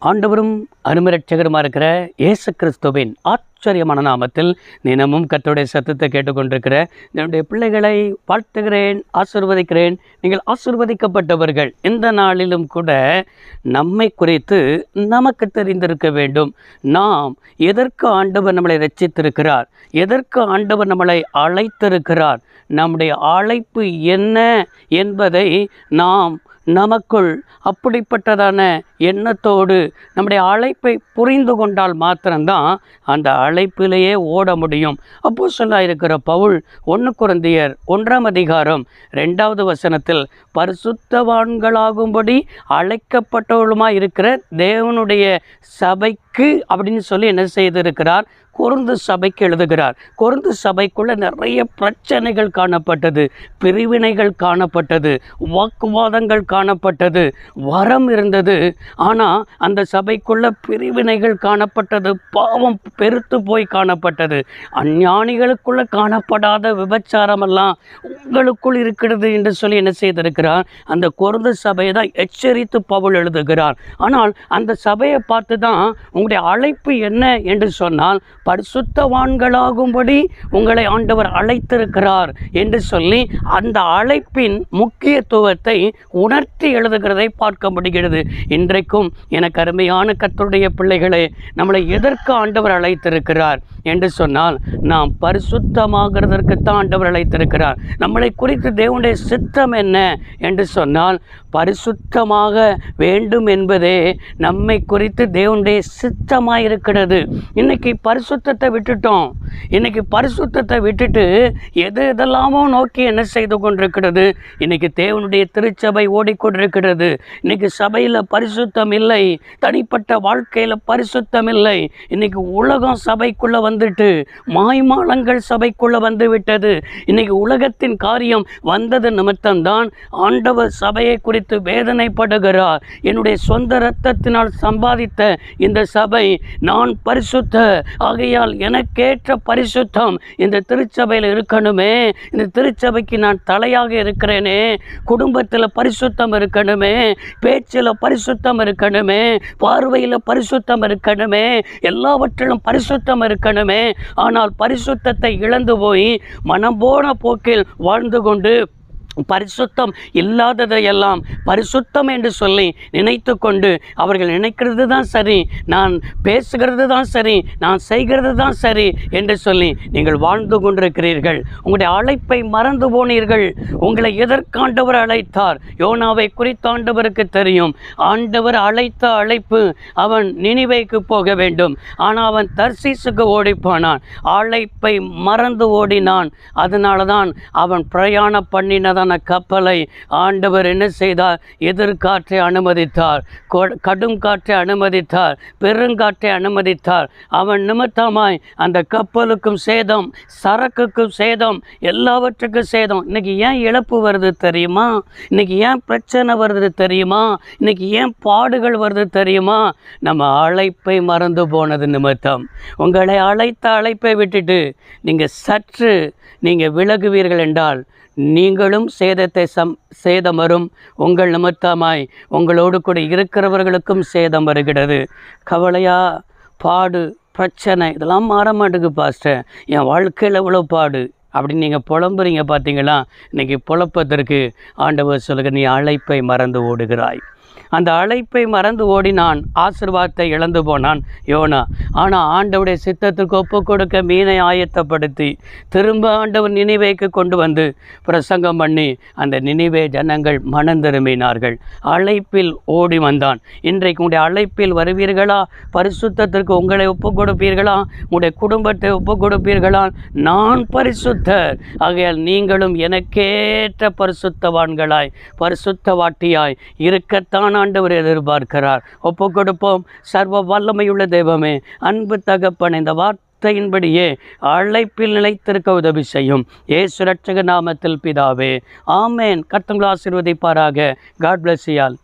ஆண்டவரும் அருமரட்சகருமா இருக்கிற இயேசு கிறிஸ்துவின் ஆச்சரியமான நாமத்தில் தினமும் கர்த்தருடைய சத்தத்தை கேட்டுக்கொண்டிருக்கிற என்னுடைய பிள்ளைகளை வாழ்த்துகிறேன், ஆசீர்வதிக்கிறேன். நீங்கள் ஆசீர்வதிக்கப்பட்டவர்கள். இந்த நாளிலும் கூட நம்மை குறித்து நமக்கு தெரிந்திருக்க வேண்டும். நாம் எதற்கு ஆண்டவர் நம்மளை ரட்சித்திருக்கிறார், எதற்கு ஆண்டவர் நம்மளை அழைத்திருக்கிறார், நம்முடைய அழைப்பு என்ன என்பதை நாம் நமக்குள் அப்படிப்பட்டதான எண்ணத்தோடு நம்முடைய அழைப்பை புரிந்து கொண்டால் மாத்திரம்தான் அந்த அழைப்பிலேயே ஓட முடியும். அப்போஸ்தலனாக இருக்கிற பவுல் 1 கொரிந்தியர் 1ஆம் அதிகாரம் 2வது வசனத்தில் பரிசுத்தவான்களாகும்படி அழைக்கப்பட்டவர்களுமாய் இருக்கிற தேவனுடைய சபைக்கு அப்படின்னு சொல்லி என்ன செய்திருக்கிறார், கொரிந்து சபைக்கு எழுதுகிறார். கொரிந்து சபைக்குள்ள நிறைய பிரச்சனைகள் காணப்பட்டது, பிரிவினைகள் காணப்பட்டது, வாக்குவாதங்கள் காணப்பட்டது, வரம் இருந்தது. ஆனால் அந்த சபைக்குள்ள பிரிவினைகள் காணப்பட்டது, பாவம் பெருத்து போய் காணப்பட்டது. அஞ்ஞானிகளுக்குள்ள காணப்படாத விபச்சாரமெல்லாம் உங்களுக்குள் இருக்கிறது என்று சொல்லி என்ன செய்திருக்கிறார், அந்த கொரிந்து சபையை தான் எச்சரித்து பவுல் எழுதுகிறார். ஆனால் அந்த சபையை பார்த்து தான் உங்களுடைய அழைப்பு என்ன என்று சொன்னால் பரிசுத்தவான்களாகும்படி உங்களை ஆண்டவர் அழைத்திருக்கிறார் என்று சொல்லி அந்த அழைப்பின் முக்கியத்துவத்தை உணர்த்தி எழுதுகிறதை பார்க்க முடிகிறது. இன்றைக்கும் எனக்கு அருமையான கர்த்தருடைய பிள்ளைகளே, நம்மளை எதற்கு ஆண்டவர் அழைத்திருக்கிறார் என்று சொன்னால் நாம் பரிசுத்தமாகிறதற்குத்தான் ஆண்டவர் அழைத்திருக்கிறார். நம்மளை குறித்து தேவனுடைய சித்தம் என்ன என்று சொன்னால் பரிசுத்தமாக வேண்டும் என்பதே நம்மை குறித்து தேவனுடைய சித்தமாக இருக்கிறது. இன்னைக்கு பரிசுத்தத்தை விட்டுட்டோம். இன்னைக்கு பரிசுத்தத்தை விட்டுட்டு எதெல்லாமோ நோக்கி என்ன செய்து கொண்டிருக்கிறது. இன்னைக்கு தேவனுடைய திருச்சபை ஓடிக்கொண்டிருக்கிறது. இன்னைக்கு சபையில் பரிசுத்தம் இல்லை, தனிப்பட்ட வாழ்க்கையில் பரிசுத்தம் இல்லை. இன்னைக்கு உலகம் சபைக்குள்ள வந்துட்டு மாய்மாலங்கள் சபைக்குள்ள வந்து விட்டது. இன்னைக்கு உலகத்தின் காரியம் வந்தது நிமித்தம்தான் ஆண்டவர் சபையை குறித்து வேதனைப்படுகிறார். என்னுடைய சொந்த இரத்தத்தினால் சம்பாதித்த இந்த சபை, நான் பரிசுத்த ஆகையால் எனக்கேற்ற பரிசுத்தம் இந்த திருச்சபையில் இருக்கணுமே, இந்த திருச்சபைக்கு நான் தலையாக இருக்கிறேனே, குடும்பத்தில் பரிசுத்தம் இருக்கணுமே, பேச்சில் பரிசுத்தம் இருக்கணுமே, பார்வையில் பரிசுத்தம் இருக்கணுமே, எல்லாவற்றிலும் பரிசுத்தம் இருக்கணுமே. ஆனால் பரிசுத்தத்தை இழந்து போய் மனம் போன போக்கில் வாழ்ந்து கொண்டு பரிசுத்தம் இல்லாததையெல்லாம் பரிசுத்தம் என்று சொல்லி நினைத்து கொண்டு அவர்கள் நினைக்கிறது தான் சரி, நான் பேசுகிறது தான் சரி, நான் செய்கிறது தான் சரி என்று சொல்லி நீங்கள் வாழ்ந்து கொண்டிருக்கிறீர்கள். உங்களுடைய அழைப்பை மறந்து போனீர்கள். உங்களை எதற்கு ஆண்டவர் அழைத்தார்? யோனாவை குறித்து ஆண்டவருக்கு தெரியும். ஆண்டவர் அழைத்த அழைப்பு, அவன் நினிவேக்கு போக வேண்டும். ஆனால் அவன் தர்சீசுக்கு ஓடிப்போனான். அழைப்பை மறந்து ஓடினான். அதனால தான் அவன் பிரயாணம் பண்ணினதான் கப்பலை ஆண்டவர் என்ன செய்தார்? எதிர்காற்றை அனுமதித்தார், கடும் காற்றை அனுமதித்தார், பெருங்காற்றை அனுமதித்தார். அவன் நிமித்தமாய் அந்த கப்பலுக்கும் சேதம், சரக்குக்கும் சேதம், எல்லாவற்றுக்கும் சேதம். இன்னைக்கு ஏன் இழப்பு வருது தெரியுமா? இன்னைக்கு ஏன் பிரச்சனை வருது தெரியுமா? இன்னைக்கு ஏன் பாடுகள் வருது தெரியுமா? நம்ம அழைப்பை மறந்து போனது நிமித்தம். உங்களை அழைத்த அழைப்பை விட்டுட்டு நீங்கள் சற்று விலகுவீர்கள் என்றால் நீங்களும் சேதம் வரும். உங்கள் நிமித்தமாய் உங்களோடு கூட இருக்கிறவர்களுக்கும் சேதம் வருகிறது. கவலையா, பாடு, பிரச்சனை இதெல்லாம் மாற மாட்டேங்குது பாஸ்டர், என் வாழ்க்கையில் இவ்வளோ பாடு அப்படின்னு நீங்கள் புலம்புறீங்க. பார்த்தீங்களா? இன்றைக்கி புலப்பதற்கு ஆண்டவர் சொல்லுங்க, நீ அழைப்பை மறந்து ஓடுகிறாய். அந்த அழைப்பை மறந்து ஓடினான், ஆசீர்வாதத்தை இழந்து போனான் யோனா. ஆனால் ஆண்டவருடைய சித்தத்திற்கு ஒப்பு கொடுக்க மீனை ஆயத்தப்படுத்தி திரும்ப ஆண்டவர் நினிவேக்கு கொண்டு வந்து பிரசங்கம் பண்ணி அந்த நினிவே ஜனங்கள் மனம் திரும்பினார்கள். அழைப்பில் ஓடி வந்தான். இன்றைக்கு உங்களுடைய அழைப்பில் வருவீர்களா? பரிசுத்தத்திற்கு உங்களை ஒப்பு கொடுப்பீர்களா? உங்களுடைய குடும்பத்தை ஒப்பு கொடுப்பீர்களா? நான் பரிசுத்தர் ஆகையால் நீங்களும் எனக்கேற்ற பரிசுத்தவான்களாய், பரிசுத்தவாட்டியாய் இருக்கத்தான் ஆண்டவர் எதிர்பார்க்கிறார். ஒப்பு கொடுப்போம். சர்வ வல்லமையுள்ள தெய்வமே, அன்பு தகப்பன், இந்த வார்த்தையின்படியே அழைப்பில் நிலைத்திருக்க உதவி செய்யும். இயேசு ரட்சக நாமத்தில் பிதாவே, ஆமேன். கர்த்தர் உங்களை ஆசீர்வதிப்பாராக. God bless you all.